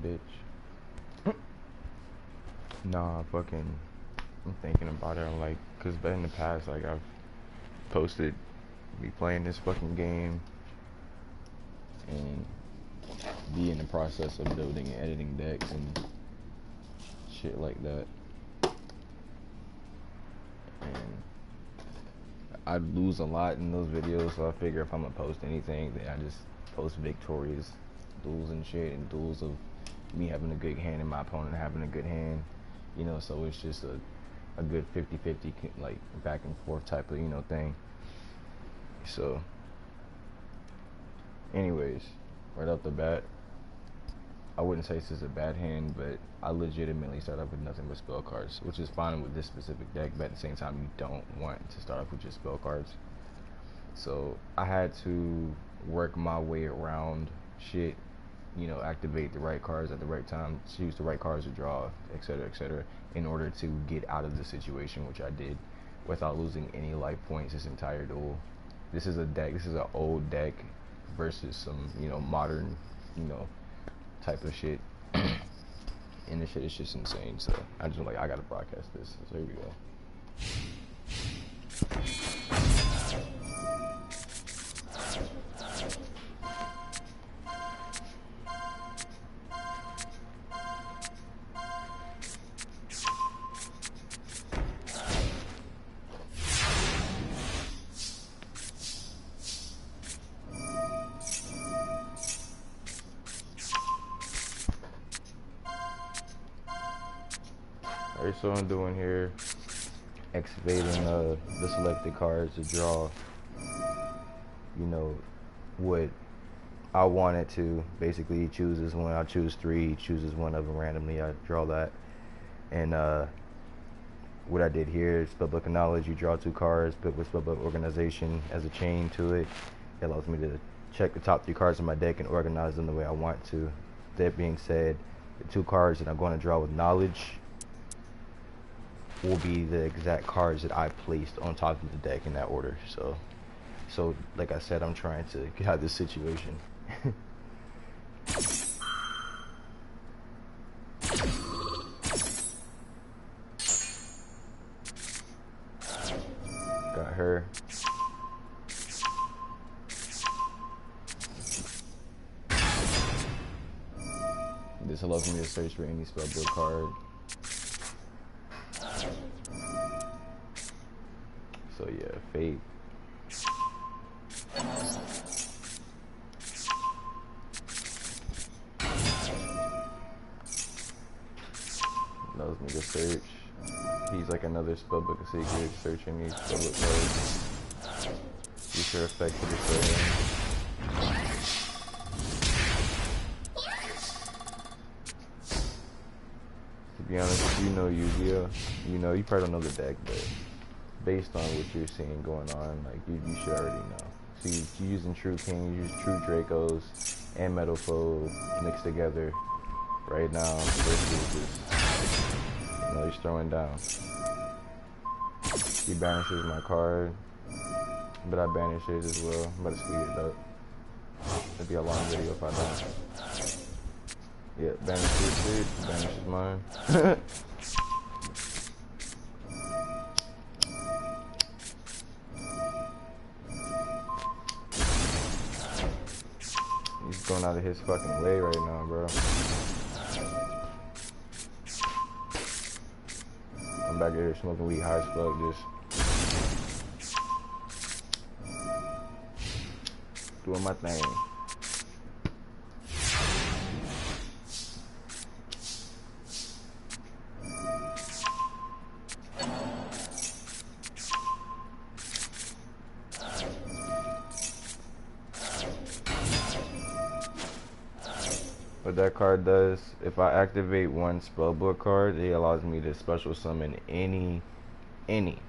bitch. Nah, fucking, I'm thinking about it. I'm like, cause in the past, like I've posted me playing this fucking game and be in the process of building and editing decks and shit like that. And I lose a lot in those videos, so I figure if I'm gonna post anything, then I just post victorious duels and shit, and duels of me having a good hand and my opponent having a good hand, you know. So it's just a good 50-50 like back and forth type of, you know, thing. So anyways, right off the bat, I wouldn't say this is a bad hand, but I legitimately start off with nothing but spell cards, which is fine with this specific deck, but at the same time you don't want to start off with just spell cards. So I had to work my way around shit, you know, activate the right cards at the right time, choose the right cards to draw, etc., in order to get out of the situation, which I did without losing any life points this entire duel. This is an old deck versus some, you know, modern, you know, type of shit. And this shit is just insane. So I just like, I gotta broadcast this. So here we go. Alright, so I'm doing here, excavating the selected cards to draw, you know, what I wanted to. Basically, he chooses one, I choose three, he chooses one of them randomly, I draw that. And what I did here is Spellbook of Knowledge. You draw two cards, but with Spellbook Organization as a chain to it, it allows me to check the top three cards in my deck and organize them the way I want to. That being said, the two cards that I'm going to draw with Knowledge will be the exact cards that I placed on top of the deck in that order. So like I said, I'm trying to get out of this situation. Got her. This allows me to search for any spellbook card. So yeah, Fate. Allows me to search. He's like another spellbook of secret, searching these spellbook cards. Use your effect to destroy them. To be honest, if you know Yu-Gi-Oh, you know, you probably don't know the deck, but based on what you're seeing going on, like you should already know. See, you're using True King, you use True Dracos and Metal Foe mixed together right now versus just, you know, he's throwing down. He banishes my card, but I banish it as well. I'm about to speed it up. It'll be a long video if I don't. Yeah, banishes it, banishes mine. He's going out of his fucking way right now, bro. I'm back here smoking weed high as fuck, just doing my thing. What that card does, if I activate one spellbook card, it allows me to special summon any light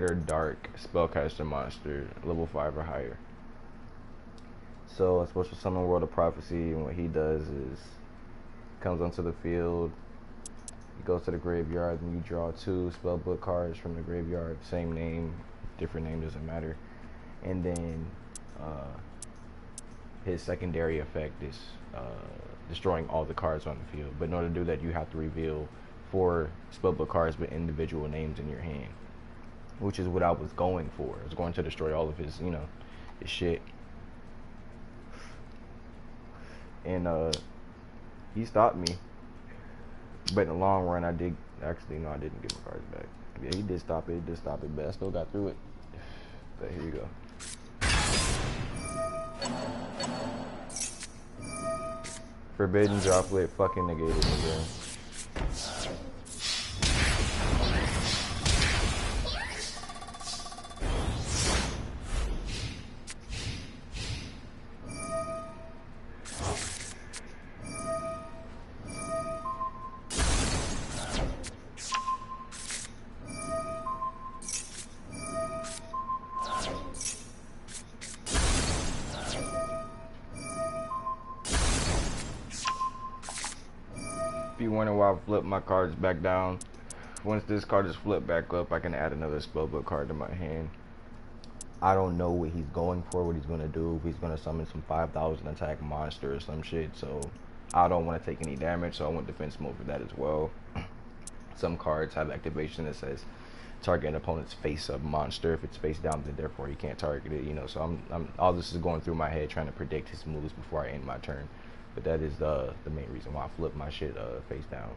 or dark spellcaster monster, level 5 or higher. So a special summon World of Prophecy, and what he does is comes onto the field, he goes to the graveyard, and you draw two spellbook cards from the graveyard, same name, different name, doesn't matter. And then his secondary effect is destroying all the cards on the field. But in order to do that, you have to reveal 4 spellbook cards with individual names in your hand, which is what I was going for. I was going to destroy all of his, you know, his shit. And he stopped me. But in the long run, I did. Actually, no, I didn't get my cards back. Yeah, he did stop it. He did stop it, but I still got through it. But here you go. Forbidden Droplet fucking negated me, bro. If you wonder why I flip my cards back down, once this card is flipped back up, I can add another spellbook card to my hand. I don't know what he's going for, what he's going to do, if he's going to summon some 5,000 attack monster or some shit, so I don't want to take any damage, so I went defense mode for that as well. Some cards have activation that says target an opponent's face up monster. If it's face down, then therefore you can't target it, you know, so I'm all this is going through my head trying to predict his moves before I end my turn. But that is the main reason why I flip my shit face down.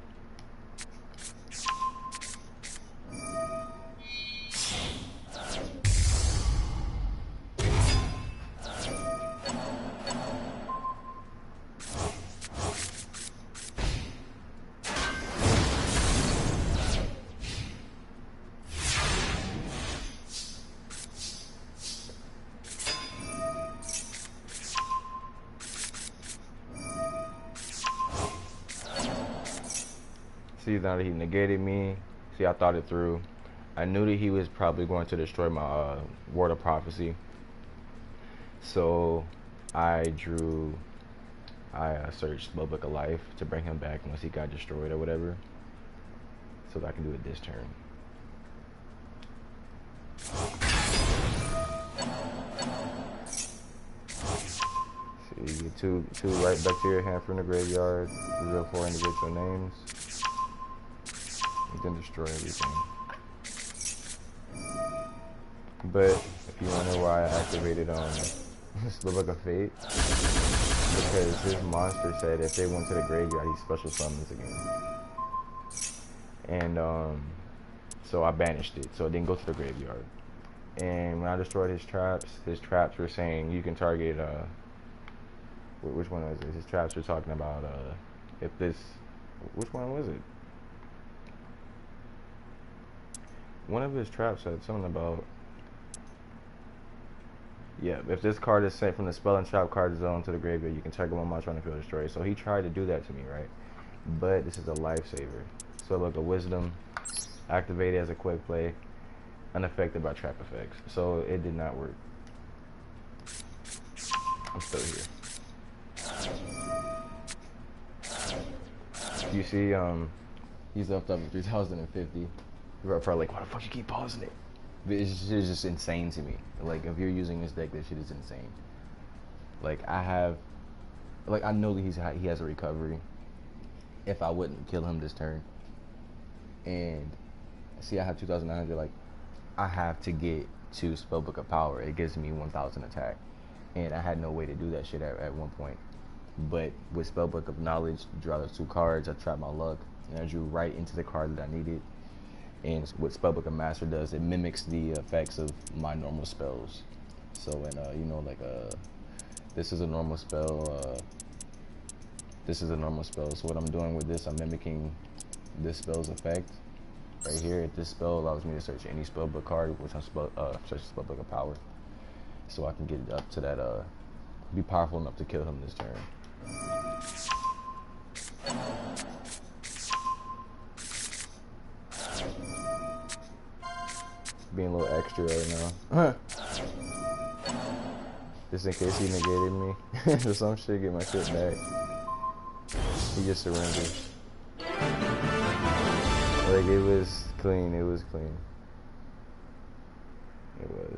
See, now that he negated me, see, I thought it through. I knew that he was probably going to destroy my Word of Prophecy. So I searched Spellbook of Life to bring him back once he got destroyed or whatever, so that I can do it this turn. See, you get two right back to your hand from the graveyard. Reveal 4 individual names. You can destroy everything. But if you wonder why I activated Spellbook of Fate, because his monster said if they went to the graveyard, he special summons again. And so I banished it, so it didn't go to the graveyard. And when I destroyed his traps were saying you can target which one was it? His traps were talking about if this, which one was it? One of his traps said something about, yeah, if this card is sent from the spell and trap card zone to the graveyard, you can target one monster on the field destroyed. So he tried to do that to me, right? But this is a lifesaver. So like a Wisdom, activated as a quick play, unaffected by trap effects. So it did not work. I'm still here. You see, he's up to 3,050. You're probably like, why the fuck you keep pausing it? But it's just insane to me. Like, if you're using this deck, that shit is insane. Like, I know that he has a recovery. If I wouldn't kill him this turn, and see, I have 2,900. Like, I have to get to Spellbook of Power. It gives me 1,000 attack, and I had no way to do that shit at one point. But with Spellbook of Knowledge, draw those 2 cards. I tried my luck, and I drew right into the card that I needed. And what Spellbook of Master does, it mimics the effects of my normal spells. So, and you know, like this is a normal spell. This is a normal spell. So what I'm doing with this, I'm mimicking this spell's effect right here. This spell allows me to search any spellbook card, which I'm search Spellbook of Power, so I can get it up to that. Be powerful enough to kill him this turn. Being a little extra right now. Just in case he negated me or some shit, get my shit back. He just surrendered. Like, it was clean, it was clean. It was.